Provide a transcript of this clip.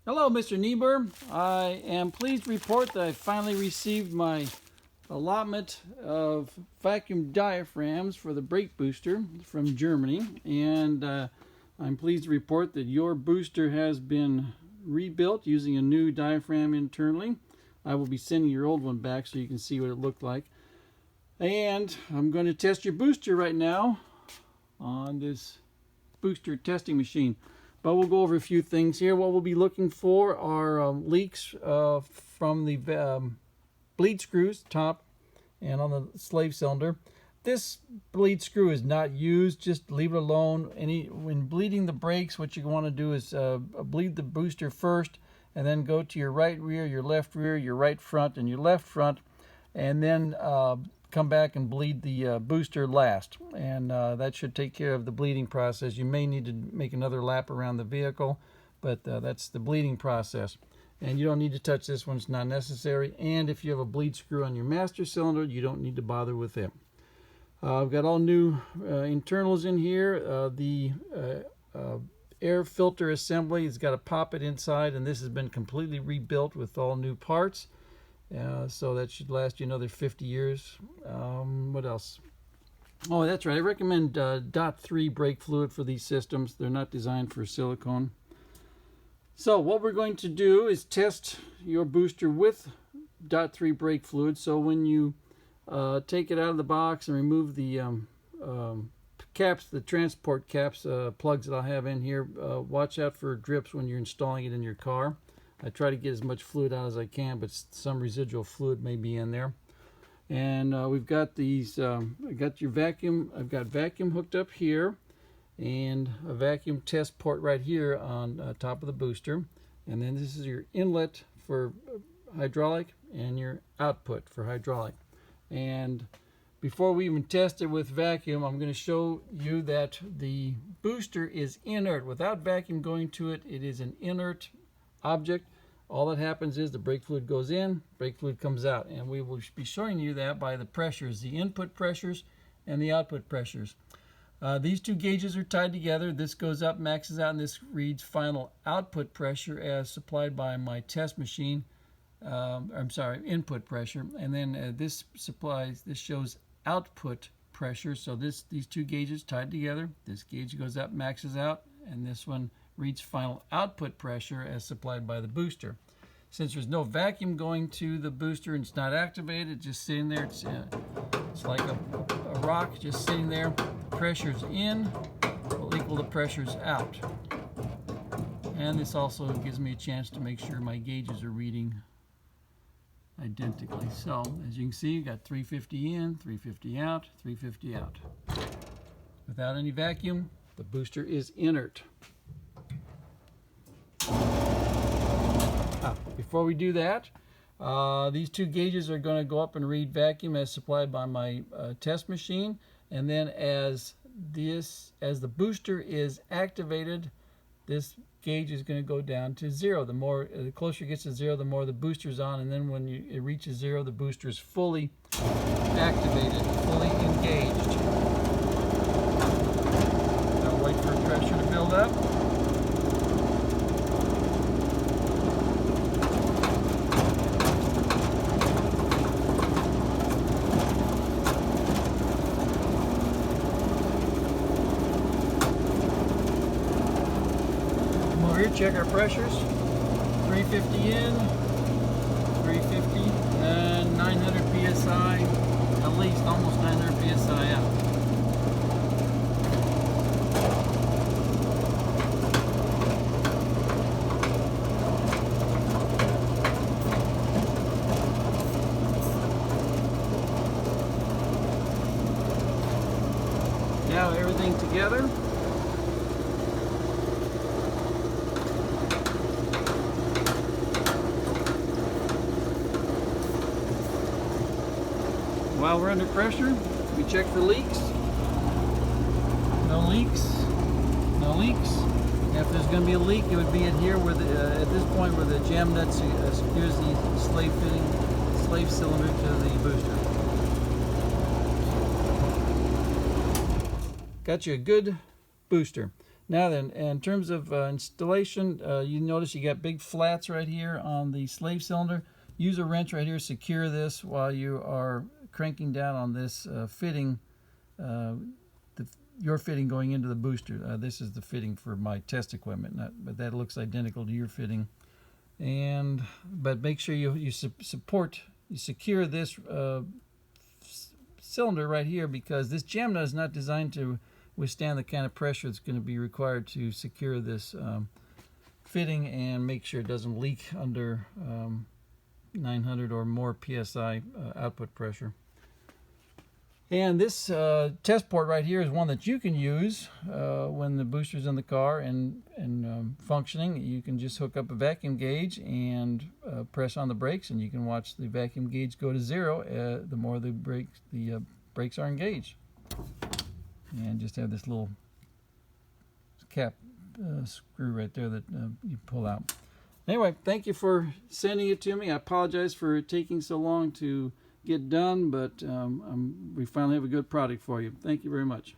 Hello, Mr. Niebuhr. I am pleased to report that I finally received my allotment of vacuum diaphragms for the brake booster from Germany, and I'm pleased to report that your booster has been rebuilt using a new diaphragm internally. I will be sending your old one back so you can see what it looked like. And I'm going to test your booster right now on this booster testing machine. But we'll go over a few things here. What we'll be looking for are leaks from the bleed screws, top, and on the slave cylinder. This bleed screw is not used, just leave it alone. When bleeding the brakes, what you want to do is bleed the booster first, and then go to your right rear, your left rear, your right front, and your left front, and then come back and bleed the booster last, and that should take care of the bleeding process. You may need to make another lap around the vehicle, but that's the bleeding process. And you don't need to touch this one, it's not necessary. And if you have a bleed screw on your master cylinder, you don't need to bother with it. I've got all new internals in here. The air filter assembly has got a poppet inside, and this has been completely rebuilt with all new parts. So that should last you another 50 years. What else? Oh, that's right. I recommend .3 brake fluid for these systems. They're not designed for silicone. So what we're going to do is test your booster with .3 brake fluid. So when you take it out of the box and remove the caps, the transport caps, plugs that I'll have in here, watch out for drips when you're installing it in your car. I try to get as much fluid out as I can, but some residual fluid may be in there. And we've got these, I got your vacuum, I've got vacuum hooked up here, and a vacuum test port right here on top of the booster. And then this is your inlet for hydraulic and your output for hydraulic. And before we even test it with vacuum, I'm going to show you that the booster is inert. Without vacuum going to it, it is an inert object. All that happens is the brake fluid goes in, brake fluid comes out, and we will be showing you that by the pressures, the input pressures and the output pressures. These two gauges are tied together. This goes up, maxes out, and this reads final output pressure as supplied by my test machine. Input pressure, and then this shows output pressure. So these two gauges tied together. This gauge goes up, maxes out, and this one reads final output pressure as supplied by the booster. Since there's no vacuum going to the booster and it's not activated, it's just sitting there. It's like a rock just sitting there. Pressure's in will equal the pressure's out. And this also gives me a chance to make sure my gauges are reading identically. So as you can see, you got 350 in, 350 out, 350 out. Without any vacuum, the booster is inert. Before we do that, these two gauges are going to go up and read vacuum as supplied by my test machine, and then as the booster is activated, this gauge is going to go down to 0. The closer it gets to 0, the more the booster's on, and then when it reaches 0, the booster is fully activated, fully engaged. Now wait for pressure to build up. Here, check our pressures. 350 in, 350, and 900 psi, at least almost 900 psi out. Now everything together. While we're under pressure, we check for leaks. No leaks. No leaks. If there's going to be a leak, it would be in here where at this point where the jam nut secures the slave cylinder to the booster. Got you a good booster. Now then, in terms of installation, you notice you got big flats right here on the slave cylinder. Use a wrench right here, secure this while you are cranking down on this fitting, your fitting going into the booster. This is the fitting for my test equipment, but that looks identical to your fitting. But make sure you secure this cylinder right here, because this gem nut is not designed to withstand the kind of pressure that's going to be required to secure this fitting and make sure it doesn't leak under 900 or more psi output pressure. And this test port right here is one that you can use when the booster's in the car and functioning. You can just hook up a vacuum gauge and press on the brakes, and you can watch the vacuum gauge go to 0 the more the brakes are engaged. And just have this little cap screw right there that you pull out. Anyway, thank you for sending it to me. I apologize for it taking so long to get done, but we finally have a good product for you. Thank you very much.